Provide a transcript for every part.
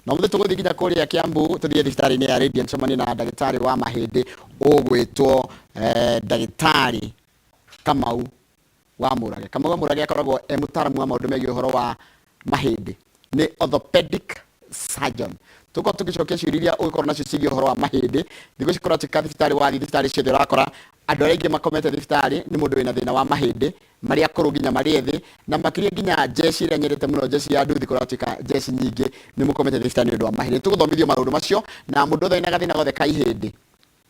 na muthe tuguthi nginya kuria Kiambu tuthie thibitari-ini ya Radiant tumani na ndagitari wa mahindi ugwitwo ndagitari Kamau wa Murage. Kamau wa Murage akoragwo mutaramu wa maundu megie uhoro wa mahindi, ni orthopedic surgeon. Tuko tugicokia ciuria ugikorwo nacio cigie uhoro wa mahindi thigo cikorwo tika thibitari wa thibitari ciothe urakora andu aria makomete thibitari ni mundu wina thina wa mahindi mari akuru nginya mari ethi na makiria nginya jeshi iria nyerete muno jeshi ya nduthi korwo tika jeshi nyingi ni mukomete thibitari ndu wa mahindi. Tuguthomithio maundu macio na mundu othe ina gathina gothe ka ihindi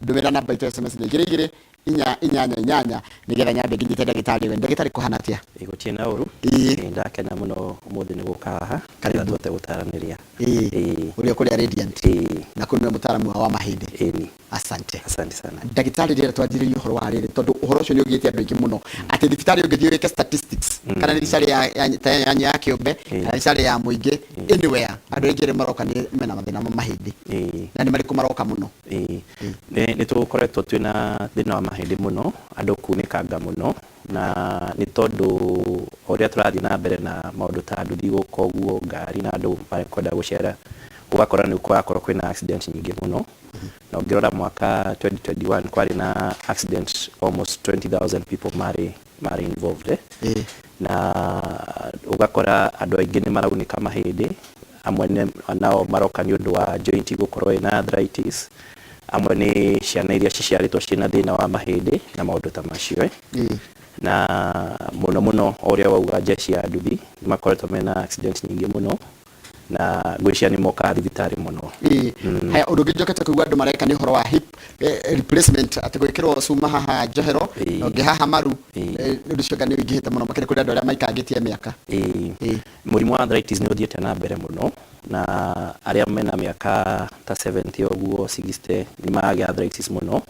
ndumira namba itu SMS ni 2288 nigetha nyambe nginyite ndagitari we ndagitari kuhana atia igutie na uru ndakena muno umuthi ni guka haha karibu tuote gutaraniria uri kuri Radiant na kuni mutaramu wa mahindi asante sana ndagitari rira twanjiririe uhoro wa riri tondu uhoro ucio ni ugiete andu ingi muno ati thibitari ungithie wike statistics kana ni risari ya kiumbe kana risari ya muingi anywhere andu ingi maroka ni mena mathina ma mahindi na ni mariku maroka muno ni tukoretwo twina thina wa mahindi muno andu kunikanga muno na ni tondu uria turathi na mbere na maundu ta nduthi guka uguo ngari na andu makwenda gucera ugakora ni kwina accident nyingi muno na ngirora mwaka 2021 kwari na accident almost 20,000 people mari involved na ugakora andu aingi ni maraunika mahindi amwe nao maroka ni undu wa joint gukorwo ina arthritis amwe ni ciana iria ciciaritwo cina thina wa mahindi na maundu ta macio na muno uria wauga jeshi ya nduthi makoretwo mena accident nyingi muno na gwiciria ni moka thibitari muno haya undu ngijokete kuigua andu mareka ni horo wa hip replacement ati gwikirwo cuma haha njohero ngi haha maru ndu cio ngani ingihite muno makire kuri andu aria maikangitie miaka murimu wa arthritis ni uthiete na mbere muno na aria mena miaka ta 70 oguo 60 ni magia arthritis muno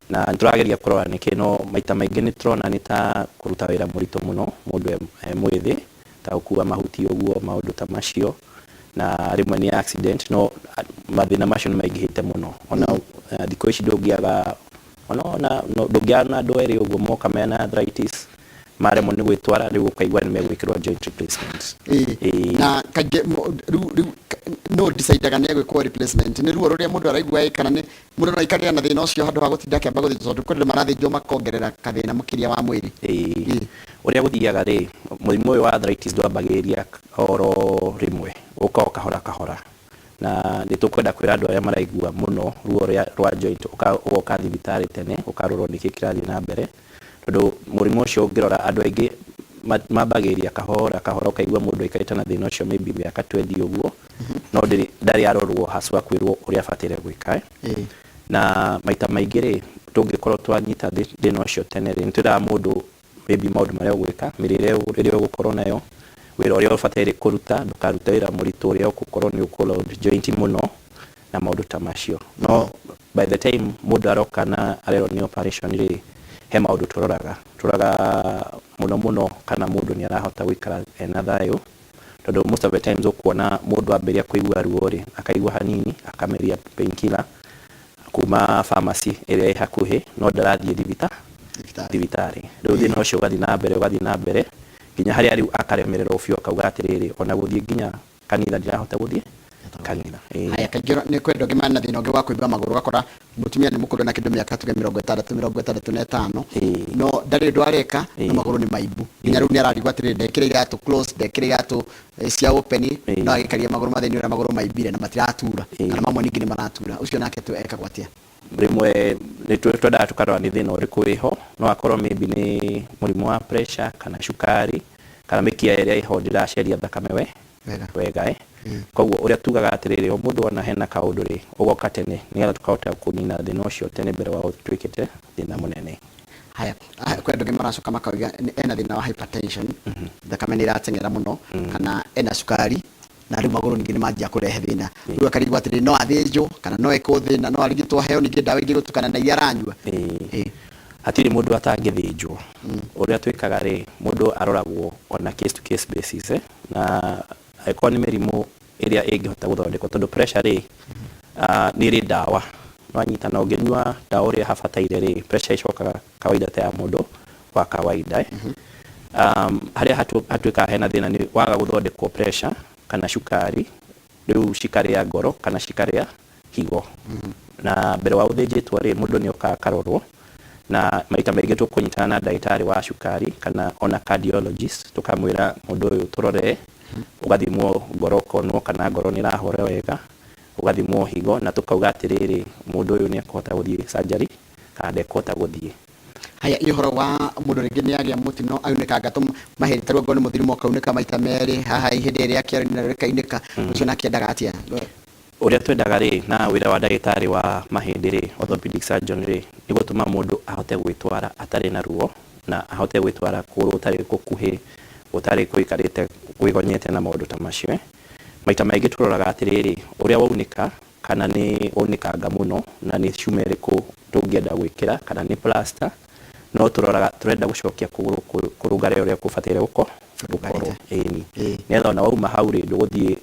na nturageria kurora nikino maita maingi ni turona ni ta kuruta wira murito muno mundu mwithi ta ukua mahuti oguo maundu ta macio na rimwe ni accident no mathina macio ni maingihite muno ona thiko ici ndungiaga ona ndungiana andu eri uguo moka mena arthritis maremo ni gwitwara riu ukaigua ni megwikirwa joint replacement na kage no decide ni gwikwo replacement ni ruo ruria mundu araigua kana ni mundu no ikaria na thina ucio handu ha gutinda kiamba guthi tondu kuri marathinjo makongerera kathina mukiria wa mwiri uria guthiaga ri murimu wa arthritis ndwambagiria oro rimwe uka kahora na nitukwenda kwira andu aria maraigua muno ruo rwa joint uka thibitari tene ukarorwo niki kirathi na mbere tondu murimu ucio ungirora andu aingi mambagiria kahora ukaigua mundu aikarite na thina ucio maybe miaka 20 uguo no ndari arorwo haswa kwirwo uria fatire gwika na maita maingi ri tungikorwo twanyita thina ucio tene ri ntira mundu maybe maundu maria gwika mirire uria ugukorwo nayo wira uria ufatire kuruta ndukaruta wira muritu uria ugukorwo ni ukolo joint muno na maundu ta macio no by the time mundu aroka na arero ni operation ri he maundu turaga muno kana mundu ni arahota gwikara ena thayo tondu most of the times ukuona mundu amberia kuigua ruo ri akaigua hanini akameria painkiller kuma pharmacy area hakuhi no ndarathie thibitari riu thina ucio ugathi na mbere nginya haria riu akaremererwo biu akauga atiriri ona guthie nginya kanitha ndirahota guthie kanitha haya kagira ni kwenda ngima na thina wa kuigua maguru gakora mutumia ni mukuru na kindu miaka 65 no ndari ndwareka na maguru ni maibu nginya riu ni ararigwa atiriri ndekire iratu close ndekire iratu cia open no agikaria maguru mathini ura maguru maibire na matiratura kana mamwe ningi ni maratura ucio nake tu eka gwatia rimwe ni twenda tukarora ni thina uriku riho no akorwo maybe ni murimu wa pressure kana shukari kana mikia iria iho ndiraceria thakame wega koguo uria tugaga atiriri o mundu ona hena kaundu ri ugoka tene nigetha tukahota kunina thina ucio tene mbere wa twikite thina munene haya kwenda ngima racoka makauga ena thina wa hypertension thakame ni iratengera muno kana ena shukari na riu maguru ningi ni manjia kurehe thina riu akarigwa atiri no athinjo kana no eko thina no arigitwo heo ningi ndawa ingi gutukana na iria aranyua hatiri mundu atangithinjwo uria twikaga ri mundu aroragwo on a case to case basis na eko ni mirimu iria ingihota guthondekwo tondu pressure ri ni ri dawa no anyita na unginywa dawa uria habataire ri pressure icokaga kawaida ta ya mundu wa kawaida haria hatuika hena thina ni waga guthondekwo pressure kana shukari riu cikaria ngoro kana cikaria higo na mbere wa uthinjitwo ri mundu ni oka karorwo na maita maingĩ tũkũnyitana na ndagĩtarĩ wa cukari kana ona cardiologist tukamwĩra mũndũ ũyũ tũrore ũgathimwo ngoro konwo kana ngoro nĩ ĩrahũra wega ũgathimwo higo na tukauga atĩrĩrĩ mũndũ ũyũ nĩ ekũhota gũthiĩ surgery kana ndekũhota gũthiĩ. Haya ihoro wa mundu ringi ni agia mutino auneka gato maheri tarwa ngone muthirimo kauneka maita meri haha ihinde ria kiari na rekaineka ucio na kiendaga atia uria twendaga ri na wira wa ndagĩtarĩ wa mahĩndĩ ri orthopedic surgeon ri ni gũtũma mũndũ ahote gwĩtwara atarĩ na ruo na ahote gwĩtwara kũrũ ũtarĩ gũkuhĩ ũtarĩ kũikarĩte kwĩgonyete na maũndũ ta macio. Maita maingĩ tũroraga atĩrĩrĩ ũrĩa waunĩka kana nĩ unĩkanga mũno na nĩ cuma ĩrĩkũ tũngĩenda gwĩkĩra kana nĩ plaster no turenda gucokia kuguru kurugare uria kufatire guko gukorwo eni netho na wauma hau ri nduguthie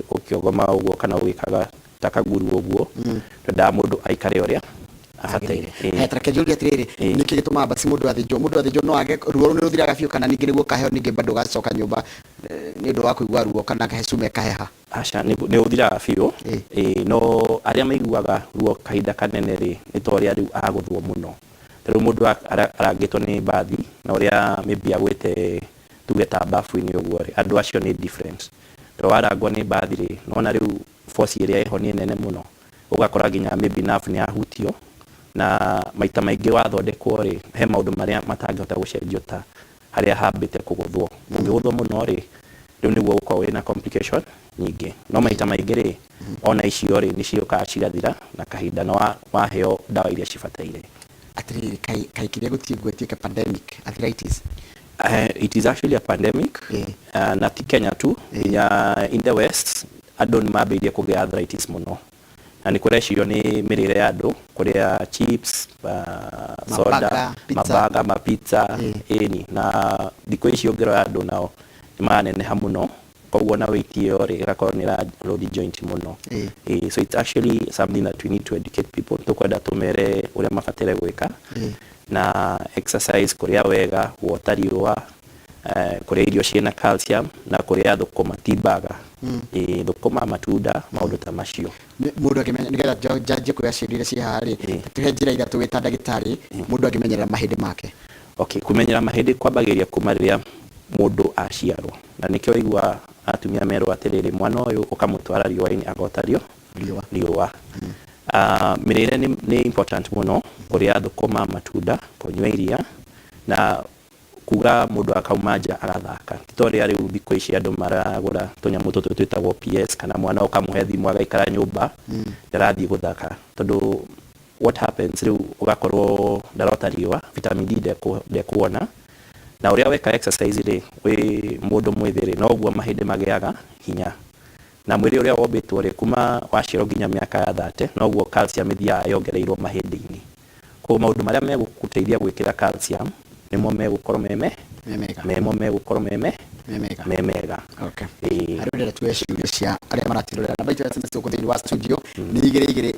ukiogoma uguo kana ugikaga takaguru uguo nda mundu aikare uria afatire trake juli atiriri niki gituma basi mundu athijo no age ruo ni ruthiraga biu kana ningi niguo kaheo ningi bado gacoka nyumba ni ndu wa kuigua ruo kana kahecume kaheha aca ni uthiraga biu no aria maiguaga ruo kahinda kanene ri ni tori ari aguthwo muno riu mundu arangitwo ni bathi na uria maybe agwite tugeta bafu-ini uguo ri andu acio ni different to warangwo ni bathi ri nona riu force iria iho ni nene muno ugakora ginya maybe nerve ni ahutio na maita maingĩ wathondekwo ri he maundu maria matangĩhota gũcenjio ta haria hambĩte kũgũthwo ũngĩgũthwo mũno ri riu nĩguo ũkorwo wĩna complication nyingĩ no maita maingĩ ri ona icio ri nĩciokaga cigathira na kahinda na waheo dawa iria cibataire. Atiriri kai kiria gutiguetuika pandemic arthritis. It is actually a pandemic na ti Kenya tu in the West andũ nĩ mambĩrĩirie kũgĩa arthritis mũno na nĩ kũrecirio nĩ mĩrĩre ya andũ kũrĩa chips soda mabaga mapizza eni na thikũ ici ũngĩrora andũ nao nĩ maraneneha mũno koguo na weight iyo ri igakorwo nĩ ra load joint mũno so it's actually something that we need to educate people tukwenda tumere uria mafatire gwika na exercise kuria wega wotariwa kuria irio ciena calcium na kuria thukuma tibaga thukuma matunda maundu ta macio mundu akimenya nigetha jaji kuria cirire ci hari tuhe njira ira tuwita ndagitari mundu akimenyera mahindi make. Okay, kumenyera mahindi kwambagiria kuma riria mundu aciarwo na nikio igwa atumia merwo atiriri mwana uyu ukamutwara riũa-inĩ agotario riũa mirire ni important muno kuria thukuma matunda kunywa iria na kuga mundu akaumanja agathaka titori ari thikũ ici andu maragura tunyamu tutu twitagwo PS kana mwana ukamuhe thimu agaikara nyumba ndarathii guthaka tondu what happens riu ugakorwo ndarota riũa vitamin D ndekuona na uria weka exercise ri wi mundu mwithiri no guo mahindi magiaga hinya na mwiri uria wombitwo ri kuma waciro nginya miaka ya 30 no guo calcium ithia yongereirwo mahindi-ini ko maundu maria megukuteithia gwikira calcium nimo megukorwo megukorwo memega. Okay. Arudera tueciria cia aria maratirorera na baita SMS tukuthiri wa studio ni igire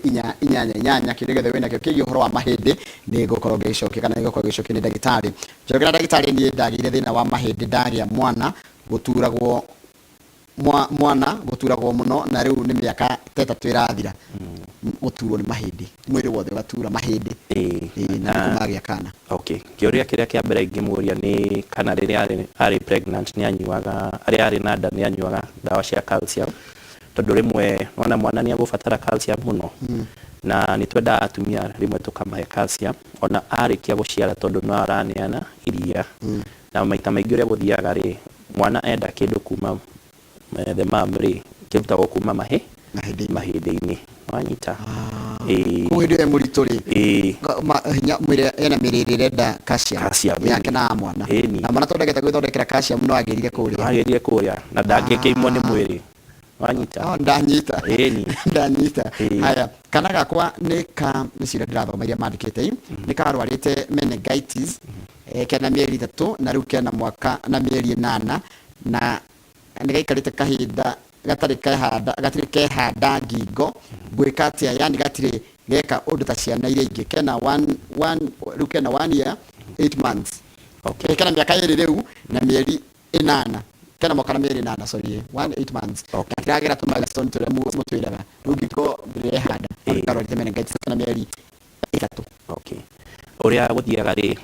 inyanya kiregethe wena kio horo wa mahindi ni gukorwo gicokia kana gukorwo gicokia ni ndagitari njogera ndagitari ni ndagire thina wa mahindi ndaria mwana guturagwo muno na riu ni miaka 3 irathira guturwo ni mahindi mwiri wothe ugatura mahindi na kumagia kana. Okay, kioria kiria kia mbere ingimuria ni kana riria ari pregnant ni anyuaga ari na nda ni anyuaga dawa cia calcium tondu rimwe wana mwana ni agubatara calcium muno na ni twenda atumia rimwe tukamahe calcium ona arikia guciara tondu no araneana iria na maita maingĩ uria guthiaga ri mwana enda kindu kuma the mom ri kirutagwo kuma mahindi-ini wanyita kuhinde muritori hinya mwire ena mirire nda calcium yake na mwana na mwana tondegete gwithondekera calcium no agirire kuria na ndangĩkĩimwo nĩ mwĩrĩ wanyita ndanyita haya kana gakwa nĩ cira ndĩrathoma iria mandĩkĩte nĩ karwarĩte meningitis kena mĩeri 3 na rĩu kena mwaka na mĩeri 8 na nĩgaikarĩte kahinda gatirĩ kehanda ngingo gwĩka atia yani gatirĩ geka ũndũ ta ciana iria ingĩ kena rĩu kena 1 year 8 months. Okay, kena mĩaka 2 rĩu na mĩeri 8 kana mokana meri na sorry 8 months Okay. akiragira tumaga stone tule mu twiraga rugiko bire hada karo temene gaitsa kana meri 3 okay uria guthiaga ri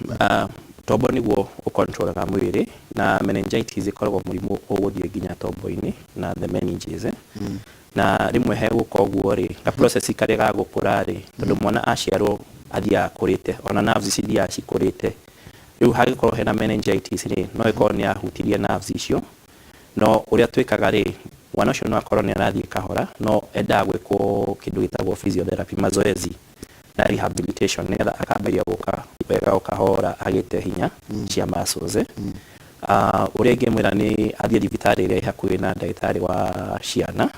tombo niguo ukontrolaga mwiri na meningitis ikoragwo murimu uguthie nginya tombo-ini na the meninges na rimwe he gukoguo ri ga process karia ga gukura ri tondu mwana aciarwo athia kurite ona nerves cithia cikurite riu hagikorwo hena meningitis ri no ikorwo ni ahutirie nerves icio no uria twikaga ri mwana ucio no akorwo ni arathie kahora no enda gwikwo kindu gitagwo physiotherapy mazoezi na rehabilitation netha akamberia guka wega ukahora agite hinya cia muscles uria ngemwira ni athie thibitari iria hakuhi na ndagitari wa ciana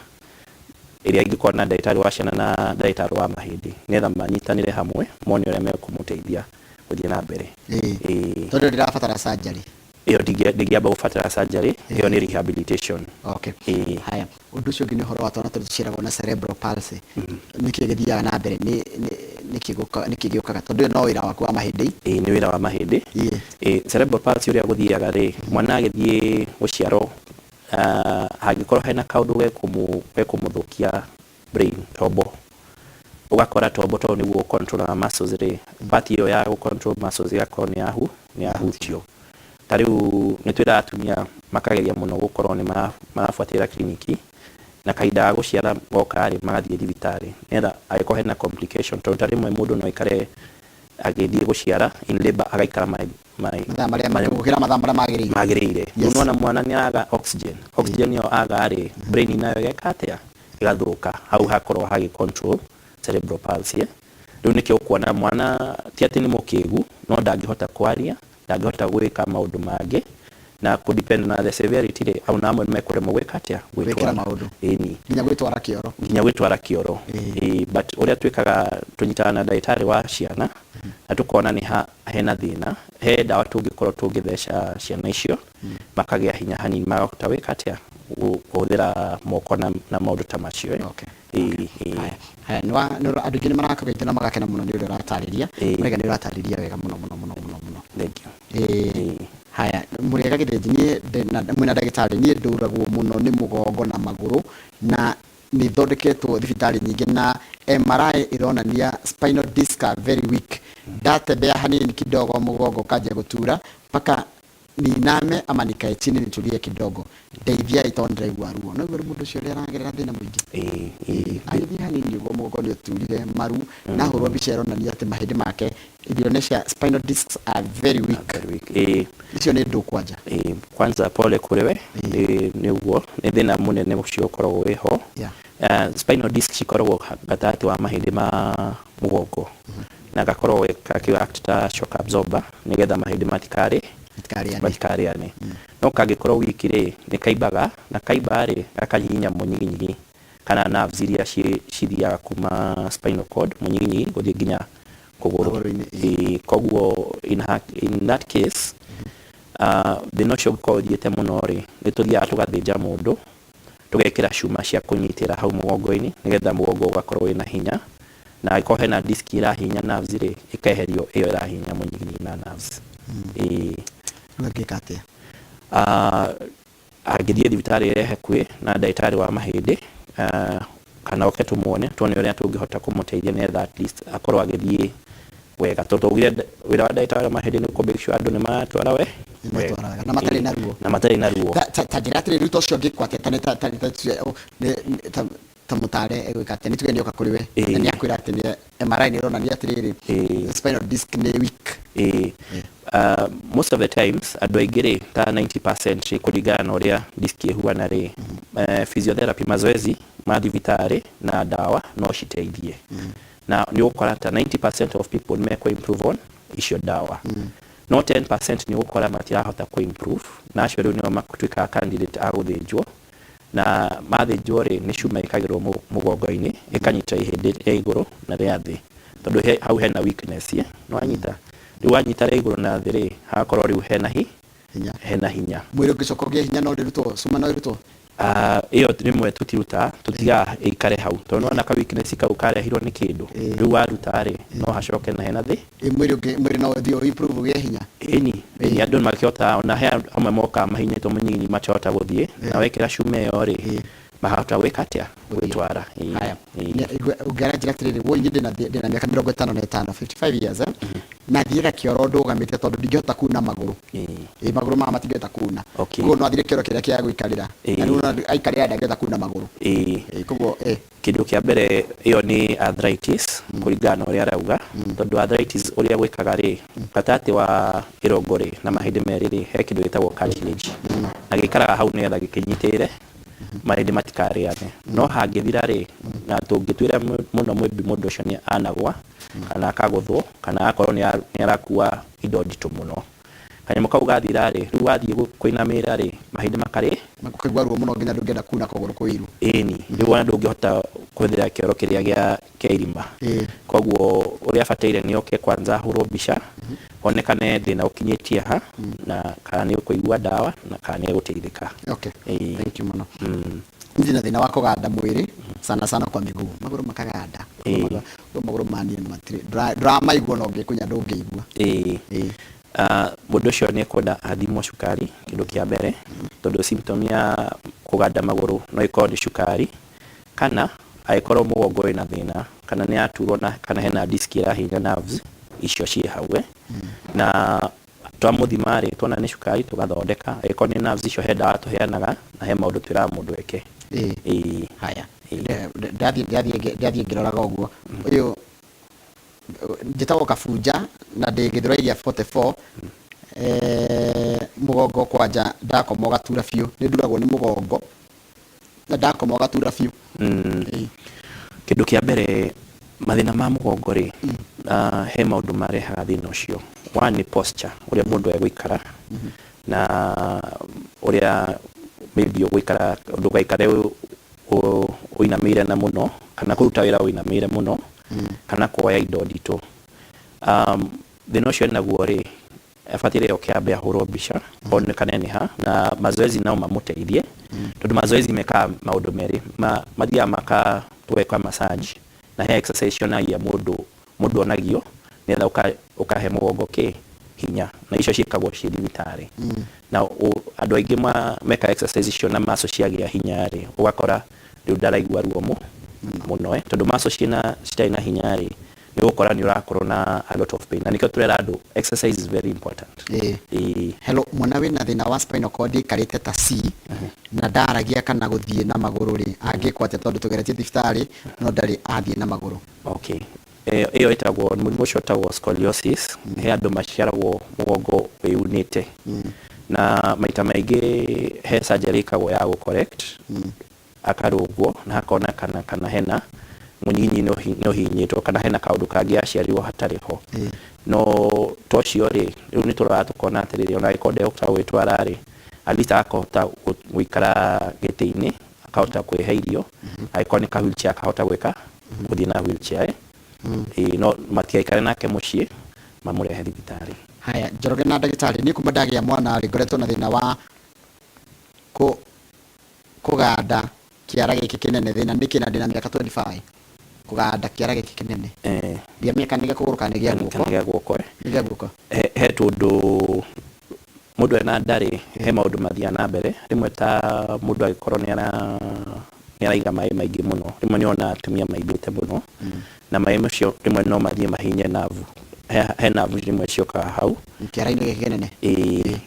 iria ingikora na ndagitari wa ciana na ndagitari wa mahindi netha manyitanire hamwe mone uria mekumuteithia guthie na mbere tondu ndirabatara surgery iyo ndigiamba gubatara surgery iyo ni rehabilitation. Okay. Haya undu ucio ngi ni horo watona tuciragwo na cerebral palsy niki githiaga na mbere niki giukaga tondu no wira waku wa mahindi ni wira wa mahindi cerebral palsy uria guthiaga ri mwana agithie guciarwo hagikorwo hena kaundu gekumuthukia brain tombo ugakora tombo to niguo control muscles ri part iyo ya control muscles igakorwo ni ahutio tariu nitwira atumia makageria muno gukorwo ni marafuatira kliniki na kaida guciara goka ri magathie thibitari netha agiko hena complication to tarimwe mundu no ikare agithie guciara in labor agaikara mathambara magirire unaona mwana ni aga oxygen yo aga ri brain nayo gekatia igathuka hau hakorwo hagi control cerebral palsy riu nikio kuona mwana ti ati ni mukigu no ndangihota kwaria ndangihota gwika maundu mangi na ku depend na the severity ri au na amwe mekuremo gwikatia gwikira maundu nginya gwitwara kioro but uria twikaga tunyitana na ndagitari wa ciana na tukona ni hena thina he dawa tungikorwo tungithesha ciana icio makagia hinya hanini magahota gwikatia kuhuthira moko na maundu ta macio haya no andu ngine marakagita na magakena muno ni uria ratariria murega ni ratariria wega muno thank you haya murega githeti ni mwina ndagitari ni nduragwo muno ni mugongo na maguru na ni thondeketwo thibitari nyingi na MRI ironania spinal disc are very weak ndatembea hanini kidogo mugongo kaja gutura paka niname ama nikae chini nitulie kidogo ndeithia itondre gwaruo no guru mundu cio riragerera thina mwingi aithi hanini go mugongo ni uturire maru na hurwo bicero na ni ati mahindi make Indonesia spinal discs are very weak icio ni ndu kwanja kwanza pole kuriwe ni uguo ni thina munene ucio koragwo wiho spinal disc cikoragwo gatati wa mahindi ma mugongo na gakorwo kakiact ta shock absorber nigetha mahindi matikariane no kagikorwo wikire ni kaimbaga na kaimba ri gakanyinya munyiginyi kana nerves iria cithiaga kuma spinal cord munyiginyi guthie nginya kuguru koguo in that case thina ucio ukorwo uthiite muno ri ni tuthiaga tugathinja mundu tugekira cuma cia kunyitira hau mugongo-ini nigetha mugongo ugakorwo wina hinya na iko hena disk irahinya nerves ri ikeherio iyo irahinya munyiginyi na nerves ngakate agithie thibitari ire hakuhi na ndagitari wa mahindi kana oke tumuone tuone uria tungihota kumuteithia netha at least akorwo agithie wega tondu wira wa ndagitari wa mahindi ni kumbe cio andu ni matwara we na matari na ruo ta jiratire ruto cio gikwate ta mutare gwikate ni tugeni oka kuriwe na ni akwira ati ni MRI ni rona ni atiriri spinal disc ni weak most of the times andu aingire ta 90% kuringana na uria disk ihuana ri physiotherapy mazoezi ma thibitari na dawa no citeithie na ni ukora ta 90% of people meko improve on icio dawa no 10% ni ukora matirahota ku improve na acio riu ni makutwika candidate a guthinjwo na mathinjwo ri ni cuma ikagirwo mugongo-ini ikanyita ihindi ya iguru na ria thi tondu hau hena weakness no anyita riu wanyita ria iguru na thi ri hakorwo riu hena hinya mwiri ukicoko gia hinya no rirutwo cuma no rirutwo iyo rimwe tutiruta tutiga ikare hau tondu na ka weakness kau karehirwo ni kindu riu waruta ri no hacoke na hena thi mwiri no thio improve ge hinya ni andu makiota ona he amwe moka mahinyitwo munyinyi machota guthie na wekira shume yo ri mahota wekatia gwitwara haya ugara njira tiriri wo nyinde na miaka 55 55 years na thiega kioro ndugamite tondu ndingihota kuna maguru maguru ma matingihota kuna koguo no athire kioro kiria kia gwikarira na riu aikarira ndangihota kuna maguru koguo kindu kia mbere iyo ni arthritis kuringana uria arauga tondu arthritis uria gwikaga ri gatati wa irongo ri na mahindi meri ri he kindu gitagwo cartilage na gikaraga hau nigetha gikinyitire mahindi matikariane no hangithira ri na tungitwira muno mwimbi mundu ucio ni anagwa kana akaguthwo kana akorwo ni arakua indo nditu muno kanyamo kau gathira ri riu wathie kuinamira ri mahindi makari makugwa ruo muno nginya ndungenda kuna kuguru kuiru riu wana ndungihota kuthira kioro kiria gia irima koguo uria bataire ni oke kwanza hurwo mbica onekane thina ukinyitie ha na kana ni kuigua dawa na kana ni guteithika thank you muno ndina thina wa kuganda mwiri sana kwa miguu maguru makaganda maguru mani matire drama igwo no ngikunya ndungigua mundu ucio ni kwenda athimwo cukari kindu kia mbere tondu symptom ya kuganda maguru no ikorwo ni cukari kana aikorwo mugongo wina thina kana ni aturwo na kana hena disk irahinya nerves icio ci hawe na twamuthima ri twona ni cukari tugathondeka aikorwo ni nerves icio henda atuheanaga na he maundu twira mundu eke haya ndathie ngiroraga uguo uyu njitagwo Kabuja na ndigithira iria 44 mugongo kwanja ndakoma gatura biu ni nduragwo ni mugongo na ndakoma gatura biu kindu kia mbere mathina ma mugongo ri he maundu marehaga thina ucio one ni posture uria mundu egwikara na uria maybe gwikara ndugaikare uinamire na muno kana kuruta wira uinamire muno kana kuoya indo nditu thina ucio naguo ri afatire okiambe ahurwo mbica onekane ni ha na mazoezi nao mamuteithie tondu mazoezi meka maundu meri mathia maka tuweka massage na he exercise yonagia mundu onagio netha ukahe mugongo hinya na icio ciikagwo thibitari na andu aingi meka exercise icio na maso ciagia hinya ri ugakora riu ndaraigua ruo muno tondu maso citina hinya ri ni gukora ni urakorwo na a lot of pain na nikio turera andu exercise is very important hello mwana wina thina wa spinal cord karite ta C na ndaragia kana guthie na maguru ri angikwate tondu tugeretie thibitari no ndari athie na maguru iyo itagwo murimu ucio tagwo scoliosis he andu maciaragwo mugongo wiunite na maita maingi he surgery ikagwo ya correct akarugwo na akona kana hena munyinyi no hinyitwo kana hena kaundu kangi aciarirwo hatari ho no tocio ri riu ni turara tukona atiriri ona ikonde utawitwara ri alita akota gwikara giti-ini akahota kwiha irio aikoni ka wheelchair akahota gwika guthie na wheelchair no matiaikare nake mucii mamurehe thibitari haya Njoroge na ndagitari ni kuma ndagia mwana ri ngoretwo na thina wa kuganda kiara giki kinene thina niki na ndina miaka 25 kuganda kiara giki kinene dia miaka niga kuguruka nigia guoko he tundu mundu ena ndari he maundu mathia na mbere rimwe ta mundu agikorwo ni araiga mai maingi muno rimwe ni ona atumia maibite muno na mai macio rimwe no mathie mahinye navu he navu rimwe ciokaga hau kiara-ini kinene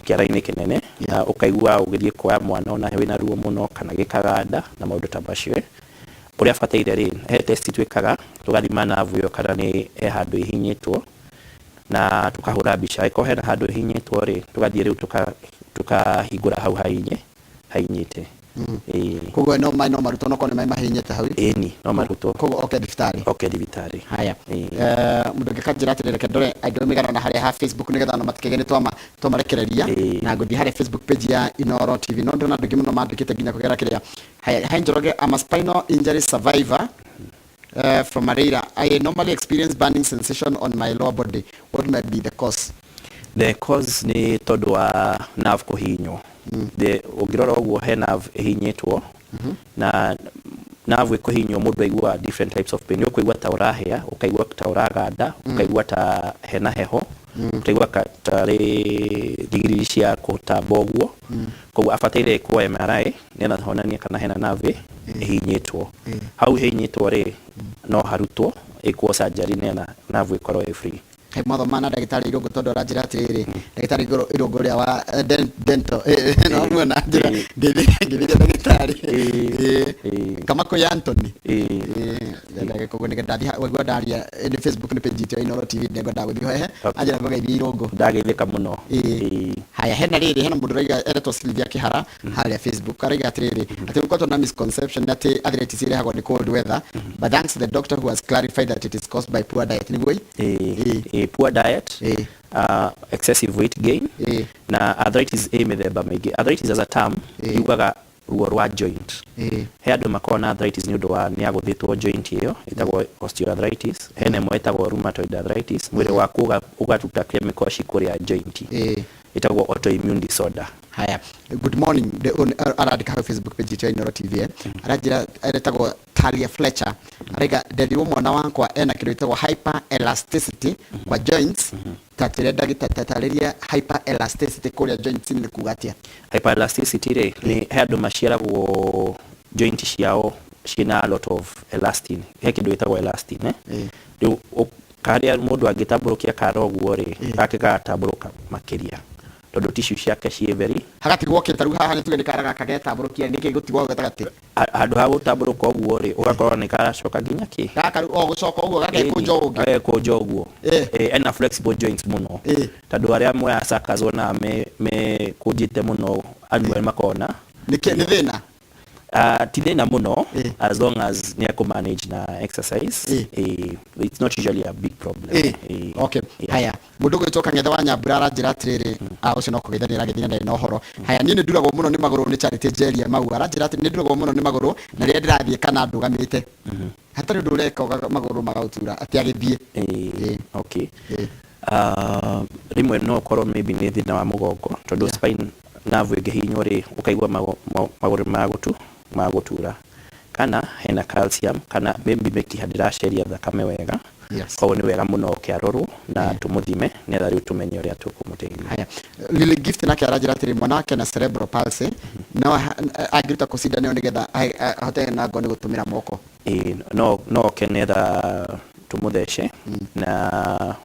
kiara-ini kinene na ukaigua ugithie kwa mwana ona wina ruo muno kana gikaganda na maundu ta macio uria bataire ri he test twikaga tugathima navu yo kana ni handu ihinyitwo na tukahura mbica iko hena handu ihinyitwo ri tugathie riu tukahingura hau hainyite koguo no maruto no kone mai mahinyete hau no maruto koguo thibitari haya mundu ngikanjira atirire kendore andu migana na haria ha Facebook nigetha no matikegene twamarekereria na nguthi haria Facebook page ya Inooro TV no ndona ndugi muno mandikite nginya kugera kiria haya Njoroge am a spinal injury survivor from Madeira. I normally experience burning sensation on my lower body. What might be the cause? The cause ni tondu wa nerve kuhinywo. The ungirora uguo he nerve ihinyitwo na nerve ikuhinywo mundu aigua different types of pain. Ukaigua ta urahia, ukaigua ta uraganda, ukaigua ta hena heho, ukaigua ta digiri cia kutamba uguo. Koguo abataire kuoya MRI nena honania kana hena nerve ihinyitwo. Hau ihinyitwo ri no harutwo ikuo surgery nena nerve ikorwo free. He mathoma na ndagĩtarĩ Irũngũ tondu aranjĩra atĩrĩrĩ ndagĩtarĩ Irũngũ ũrĩa wa dental no muona njĩra ngĩthithia ndagĩtarĩ Kamakũyĩ Anthony koguo nĩgetha ndathiĩ waigua ndaria nĩ Facebook nĩ page itũ ya Inooro TV ndĩngwenda gũthiĩ hehe anjĩra mũgeithie Irũngũ ndageithĩka mũno. Haya hena mũndũ ũrauga eretwo Sylvia Kĩhara harĩa Facebook arauga atĩrĩrĩ atĩ gũkorwo na misconception atĩ arthritis irehagwo nĩ cold weather, but thanks to the doctor who has clarified that it is caused by poor diet. Nĩguo poor diet, excessive weight gain, na arthritis mĩthemba mĩingĩ. Arthritis as a term yugaga ruo rwa joint. He andũ makoragwo na arthritis nĩ ũndũ wa nĩ agũthĩtwo joint ĩyo ĩtagwo osteoarthritis. Hena ĩmwe ĩtagwo rheumatoid arthritis, mwĩrĩ waku ũgatuta chemical cikũrĩa joint ĩtagwo autoimmune disorder. Haya, good morning. Aradika ha Facebook page ya Inooro TV aranjĩra eretagwo Talia Fletcher araiga nderirwo mwana wakwa ena kĩndũ gĩtagwo hyper elasticity kwa joints. Tatĩrĩa ndagĩtarĩria hyper elasticity kũrĩa joints nĩ kuuga atĩa? Hyper elasticity rĩ nĩ he andũ maciaragwo joint ciao ciina a lot of elastin. He kĩndũ gĩtagwo elastin rĩu karĩa mũndũ angĩtambũrũkia kara ũguo rĩ gake gagatambũrũka makĩria tondu tissue ciake ciĩ very hagatigwo kĩtaru haha nĩ tuge nĩ kara gaka getambũrũkia nĩkĩ gũtigwo gatagatĩ handũ ha gũtambũrũka ũguo rĩ ũgakorwo nĩ karacoka nginya kĩ gaka o gũcoka ũguo gagekũnja ũguo ena flexible joints mũno tondu arĩa amwe a suckers ona me kũnjĩte mũno annual makona nĩ thĩna ti thĩna mũno as long as nĩ manage na exercise. It's not usually a big problem. Okay. Haya mũndũ gwĩtwo Ng'ethe wa Nyambura aranjĩra atĩrĩrĩ ũcio no kũgeithania aragĩthiĩ na ũhoro. Haya niĩ nĩ nduragwo mũno nĩ magũrũ nĩ Charity Jeria Mau aranjĩra atĩ nĩ nduragwo mũno nĩ magũrũ na rĩrĩa ndĩrathiĩ kana ndũgamĩte hatarĩ ũndũ ũreka magũrũ magautura atĩ agĩthiĩ. Okay. Rimwe no ũkorwo maybe nĩ thĩna wa mũgongo tondu spine nerve ĩngĩhinywo rĩ ũkaigua magũrũ magutura kana hena calcium kana maybe mĩkiha ndĩraceria thakame wega. Koguo nĩ wega mũno ũkĩarorwo na tũmũthime nĩgetha rĩu tũmenye ũrĩa tũkũmũteithia. Haya Lily Gift nake aranjĩra atĩrĩ mwana wake na cerebral palsy no angĩruta kũcindanĩrwo nĩgetha ahote na ngo nĩ gũtũmĩra moko. No oke nĩgetha tũmũthece na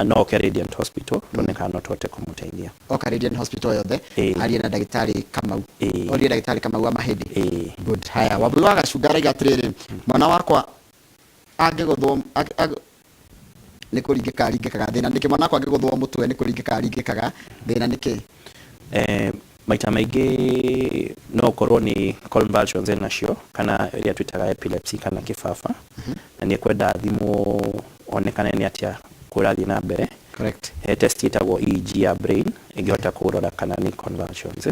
no oke Radiant Hospital tuone kana no tũhote kũmũteithia. Oka Radiant Hospital yothe arie na ndagĩtarĩ Kamau. Orie ndagĩtarĩ Kamau wa mahĩndĩ. Good. Haya Wambui wa Gacunga arauga atĩrĩrĩ mwana wakwa angĩgũthwo nĩ kũringĩka aringĩkaga thĩna nĩkĩ mwana wakwa angĩgũthwo mũtwe nĩ kũringĩka aringĩkaga thĩna nĩkĩ? Maita maingĩ no ũkorwo nĩ convulsions enacio kana ĩrĩa twĩtaga epilepsy kana kĩbaba na nĩ kwenda thimũ onekane nĩ atĩa kũrathiĩ na mbere. Correct. Test ĩtagwo EEG ya brain ĩngĩhota kũrora kana nĩ convulsions.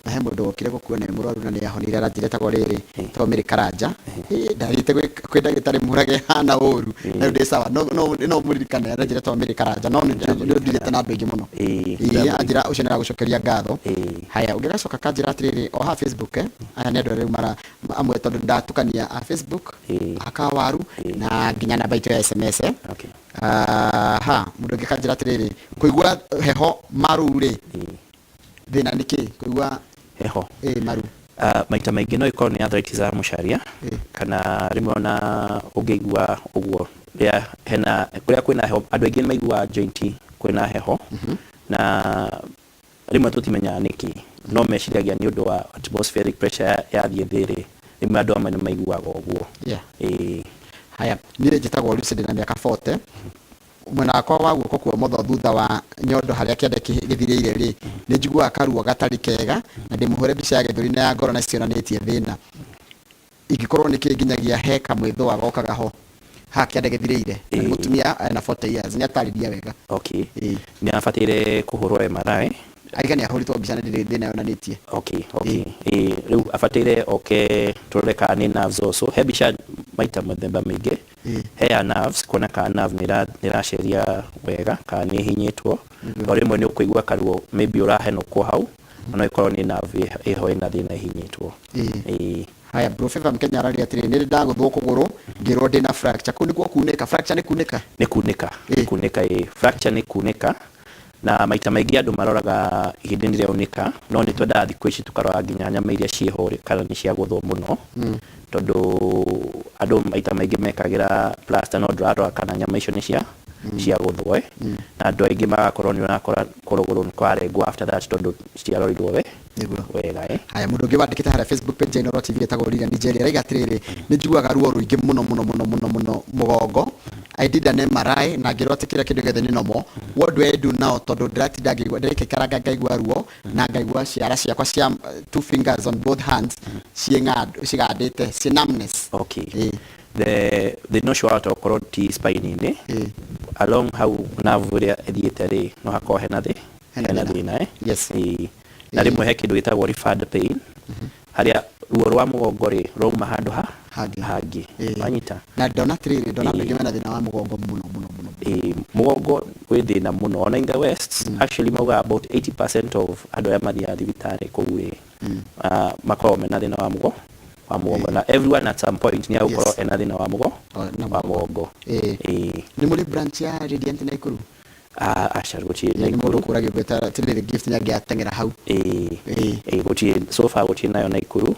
Na he mũndũ wokire gũkuona mũrwaru na nĩ ahonire aranjĩra etagwo rĩrĩ tagwo Mary Karanja ndarĩte kwĩ ndagĩtarĩ mũrage hana ũru na ndĩ sawa no mũririkane aranjĩra tagwo Mary Karanja no nĩ ndirĩte na andũ aingĩ mũno anjĩra ũcio nĩ aragũcokeria ngatho. Haya ũngĩgacoka kanjĩra atĩrĩrĩ o ha Facebook aya nĩ andũ rĩu amwe tondũ ndatukania a Facebook akawaru na nginya namba itũ ya SMS. Mũndũ ũngĩ kanjĩra atĩrĩrĩ kũigua heho maru rĩ thĩna nĩkĩ kũigua heho maru? Maita maingĩ no ikorwo nĩ arthritis ya mũcaria kana rĩmwe ona ũngĩigua ũguo rĩrĩa hena kũrĩa kwĩna heho. Andũ aingĩ nĩ maigua joint kwĩna heho na rĩmwe tũtimenyaga nĩkĩ no meciragia nĩ ũndũ wa atmospheric pressure yathiĩ thĩ rĩ rĩmwe andũ amwe nĩ maiguaga ũguo. Haya niĩ njĩtagwo Lucy ndĩna mĩaka 40 mwena wakwa wa guoko kwa motho thutha wa nyondo harĩa kĩande gĩthirĩire rĩ nĩ njiguaga karuo gatarĩ kega na ndĩmũhũre mbica ya gĩthũri na ya ngoro na cionanĩtie thĩna ingĩkorwo nĩ kĩnginyagia he kamwĩthũa gokaga ho ha kĩande gĩthirĩire na mũtumia na 40 years nĩ atarĩria wega. Nĩ abataire kũhũrwo MRI aiga nĩ ahũrĩtwo mbica na ndĩrĩ thĩna yonanĩtie. Rĩu abataire oke tũrore kana nĩ nerves also. He mbica maita mũthemba mĩingĩ Hair nerves kuona ka nerve niraceria wega ka ni hinyitwo o rimwe ni ukuigua karuo maybe urahenũkwo hau no ikorwo ni nerve iho ina thina hinyitwo. Haya bro Favor Mkenya arari atiri niri ndaguthwo kuguru ngirwo ndina fracture kuni gwo kuneka fracture ni kuneka fracture ni kuneka na maita maingĩ andũ maroraga ihinda rĩa unika no nĩ twendaga thikũ ici tukarora nginya nyama iria ciĩho kana nĩ cia gũthwo mũno tondũ andũ maita maingĩ mekagĩra plaster no ndũrarora kana nyama icio nĩ cia gũthwo na andũ aingĩ magakorwo nĩ ũrakora kũrũgũrũ nĩ kwarengwo after that tondũ ciarorirwo wega haya mũndũ ũngĩ wandĩkĩte harĩa Facebook page ĩno TV ĩtagwo Lilian Nigeria araiga atĩrĩrĩ nĩ njiguaga ruo rũingĩ mũno mũgongo I did an MRI na ngĩrwo atĩ kĩrĩa kĩndũ gĩothe nĩ normal. What do I do now tondũ ndĩratinda ngĩigua ndĩrĩkĩkaraga ngaigua ruo na ngaigua ciara ciakwa cia 2 fingers on both hands cigandĩte ci numbness. Okay. The no show out okorwo ti spine ni along how nerve ĩrĩa ĩthiĩte rĩ no hakorwo hena thĩna yes na rĩmwe he kĩndũ gĩtagwo referred pain harĩa ruo rwa mũgongo rĩ rauma handũ hangĩ wanyita na ndona ndĩ mena thĩna wa mũgongo mũno mũgongo wĩ thĩna mũno ona in the west actually mauga about 80% of andũ arĩa mathiaga thibitarĩ kũu makoragwo mena thĩna wa mũgongo na everyone at some point ni agũkorwo ena thĩna wa mũgongo nĩ mũrĩ branch ya Radiant Naikuru acha gũtirĩ nĩ mũndũ kũragio gweta tĩrĩ gift nya ngĩatengera hau gũtirĩ so far gũtirĩ nayo Naikuru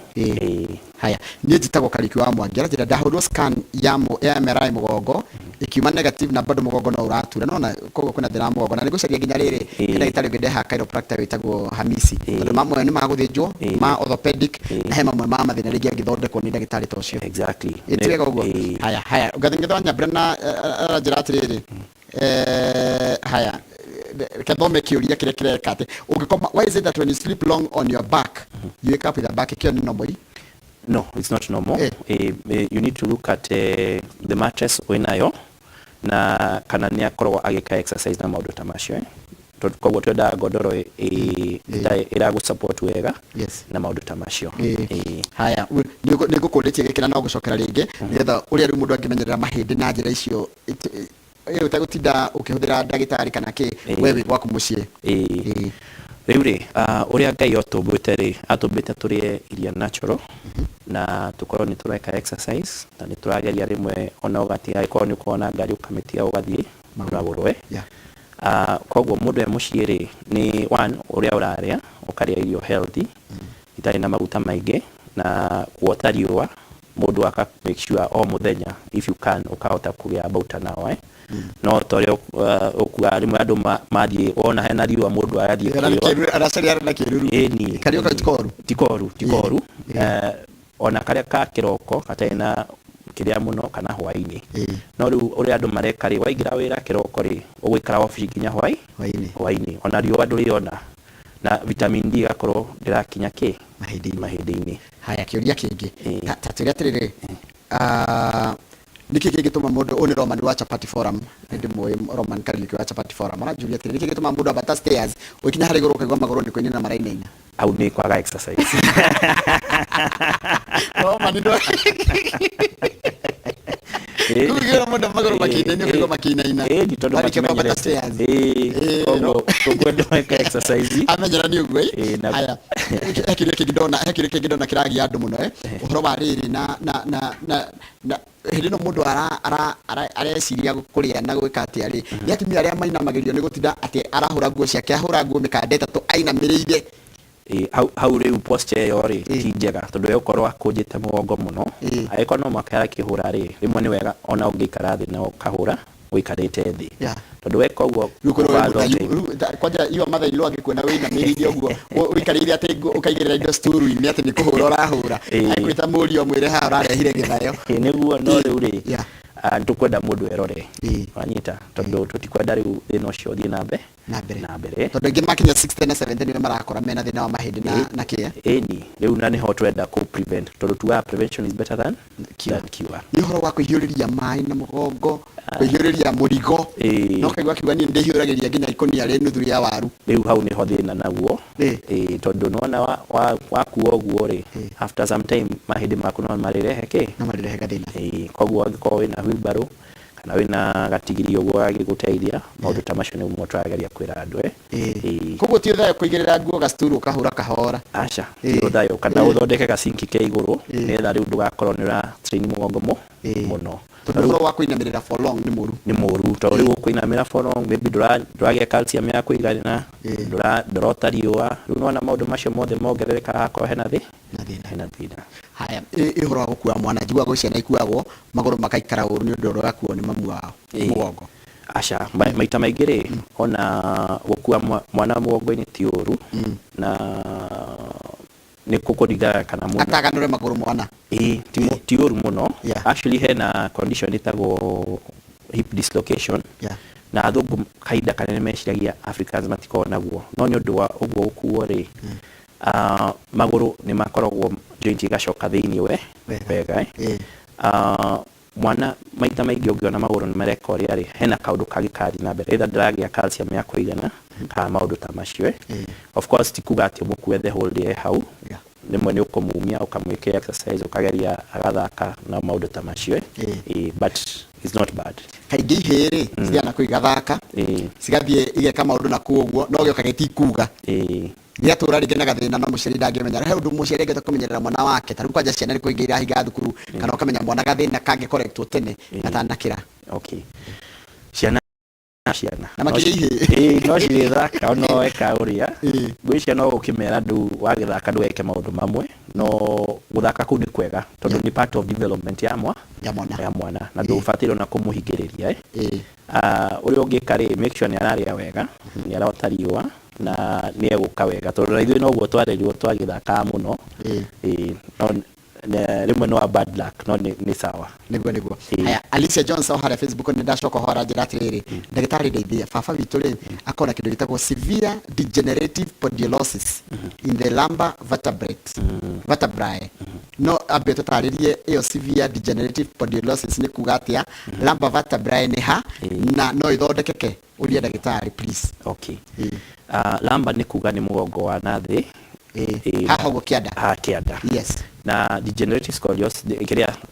haya niĩ njĩtagwo Kariki wa Mwangi njĩra ndahũrwo scan ya MRI mũgongo ikiuma negative na bado mũgongo no ũratura nona koguo kwĩna thĩna wa mũgongo na nĩgũcaria nginya rĩrĩ ndagĩtarĩ ngĩndeha chiropractor wĩtagwo Hamisi tondũ mamwe nĩ magũthĩnjwo ma orthopedic na he mamwe ma mathĩna rĩngĩ angĩthondekwo nĩ ndagĩtarĩ ta ũcio exactly ĩtiga ũguo haya ngathingĩthwa nyambĩra na njĩra atĩrĩrĩ haya kathome kĩũria kĩrĩa kĩreka atĩ ũngĩkoma why is it that when you sleep long on your back you wake up with a back kĩo nĩ normal? No, it's not normal. You need to look at the mattress wĩnayo na kana nĩ akorwo agĩka exercise na maũndũ ta macio koguo twenda godoro ĩragũ support wega na maũndũ ta macio haya nĩngũkũrĩtie gĩkĩra no gũcokera rĩngĩ nĩgetha ũrĩa rĩu mũndũ angĩmenyerera mahĩndĩ na njĩra icio ũtagũtinda ũkĩhũthĩra ndagĩtarĩ kana kĩ wewe gwaku mũciĩ rĩu rĩ ũrĩa Ngai atũmbĩte tũrĩe iria natural na tũkorwo nĩ tũreka exercise na nĩ tũrageria rĩmwe ona ũgatiga ĩkorwo nĩ ũkorwo na ngari ũkamĩtiga ũgathiĩ ũragũrwe koguo mũndũ mũciĩ rĩ nĩ one ũrĩa ũrarĩa ũkarĩa irio healthy itarĩ na maguta maingĩ na kuota riũa mũndũ aka make sure o mũthenya if you can ũkahota kũgĩa about an hour no tore okuga rimwe andũ mathiĩ ona hena riũa mũndũ arathiĩ aracaria na kĩruru karioka tikoru ona karĩa ka kĩroko gatarĩ na kĩrĩa mũno kana hwainĩ no rĩu ũrĩa andũ mareka rĩ waingĩra wĩra kĩroko rĩ ũgũikara ofici nginya hwainĩ ona riũa ndũrĩona na vitamin D gakorwo ndĩrakinya mahĩndĩ-inĩ haya kĩũria kĩngĩ ta tũrĩa atĩrĩrĩ niki kĩngĩtũma mũndũ ũnĩ Roman wa Chapati Forum ndĩ mũĩ Roman Kariki wa Chapati Forum aranjuria atĩrĩrĩ niki kĩngĩtũma mũndũ ambata stairs ũkinya harĩ igũrũ ũkaigua magũrũ nĩ kũinĩna marainaina au nĩ kwaga exercise Roman ndo kugira mũndũ magũrũ makinaina ũkaigua makinaina tondũ matimenyerete tũkwenda weka exercise amenyera nĩ ũguo haya kĩrĩa kĩngĩ ndona kĩragia andũ mũno ũhoro wa rĩrĩ na hĩndĩ ĩno mũndũ areciria kũrĩa na gwĩka atĩa rĩ nĩ atumia arĩa mainamagĩrio nĩ gũtinda atĩ arahũra nguo ciake ahũra nguo mĩkanda ĩtatũ ainamĩrĩire hau rĩu posture ĩyo rĩ ti njega tondũ ũkorwo akũnjĩte mũgongo mũno agĩkorwo no mwaka yarakĩhũra rĩ rĩmwe nĩ wega ona ũngĩikara thĩ na ũkahũra ũikarĩte thĩ tondũ weka ũguo kwanja iyo mathairwo angĩkuona wĩinamĩrĩire ũguo ũikarĩire atĩ ũkaigĩrĩra indo sturu-inĩ atĩ nĩ kũhũra ũrahũra akwĩta mũriũ mwĩre haha ũrarehire gĩthayo nĩguo no rĩu rĩ tũkwenda mũndũ erore wanyita tondũ tũtikwenda rĩu thĩna ũcio ũthiĩ na mbere tondũ ingĩ makinya 60 na 70 nĩ marakora mena thĩna wa mahĩndĩ na kĩĩ rĩu na nĩho twenda kũ prevent tondũ tuga prevention is better than cure nĩ ũhoro wa kwĩhiũrĩria maĩ na mũgongo kwĩhiũrĩria mũrigo no kaigua kiuga niĩ ndĩhiũragĩria nginya ikũnia rĩ nuthu rĩa waru rĩu hau nĩho thĩna naguo tondũ nĩwona wakuo ũguo rĩ after some time mahĩndĩ maku no marĩrehe gathĩna koguo angĩkorwo wĩna wheelbarrow kana wina gatigiri uguo agiguteithia maundu ta macio niguo turageria kwira andu koguo ti thayo kuigirira nguo gasturu kahura kahora aca ti thayo kana uthondeke gacinki ke iguru nigetha riu ndugakorwo ni ura train mugongo muno tondu wa kuinamirira for long ni muru tondu riu kuinamira for long maybe nduragia calcium ya kuigana ndurota riua riu nona maundu macio mothe mongerereka hakorwo hena thina haya ihoro wa gukua mwana njigua go ciana ikuagwo maguru makaikara uru ni undu wa kuo ni mamu wao mugongo aca maita maingĩ rĩ ona gũkua mwana mũgongo-inĩ ti ũru na nĩ kũkũringana kana mũndũ ataganũre magũrũ mwana ti ũru mũno actually hena condition ĩtagwo hip dislocation na athũngũ kahinda kanene meciragia Africans matikoragwo naguo no nĩ ũndũ wa ũguo gũkuo rĩ magũrũ nĩ makoragwo joint igacoka thĩinĩ wega mwana maita maingĩ ũngĩona magũrũ nĩ mareka ũrĩa rĩ hena kaũndũ kangĩ kathi na mbere either ndĩragĩa calcium ya kũigana kana maũndũ ta macio of course ti kuga atĩ ũmũkue the whole day hau rĩmwe nĩ ũkũmumia ũkamwĩkĩra exercise ũkageria agathaka na maũndũ ta macio but it's not bad kaingĩ ihĩ rĩ ciana kũigathaka cigathiĩ igeka maũndũ na kuoguo no gĩoka gĩtikuga Giatura rĩngĩ na gathĩna no mũciari ndangĩmenya he ũndũ mũciari angĩhota kũmenyerera mwana wake tarĩu kwanja ciana nĩ kũingĩra ahinga thukuru kana ũkamenya mwana gathĩna kangĩkorektwo tene atanakĩra ciana na makĩria ihĩ no cigĩthaka no weka ũrĩa gwĩcia no ũkĩmera wagĩthaka ndũgeke maũndũ mamwe no gũthaka kũu nĩ kwega tondũ nĩ part of development ya mwana na ndũbataire ona kũmũhingĩrĩria ũrĩa ũngĩka rĩ make sure nĩ ararĩa wega nĩ arota riũa na nĩ egũka wega tondũ na ithuĩ noguo twarerirwo twagĩthakaga mũno rimwe no bad luck no nĩ sawa niguo haya Alicia Johnson harĩa Facebook nĩ ndacoka hora njĩra atĩrĩrĩ ndagĩtarĩ ndeithia baba witũ rĩ akona kĩndũ gĩtagwo severe degenerative spondylosis in the lumbar vertebrae no ambe tũtarĩrie ĩyo severe degenerative spondylosis nĩ kuga atĩa lumbar vertebrae nĩ ha na no ĩthondekeke ũria ndagĩtarĩ please lumbar nĩ kuga nĩ mũgongo wa nathĩ haha ũguo kĩanda kĩanda yes na degenerative scoliosis kĩrĩa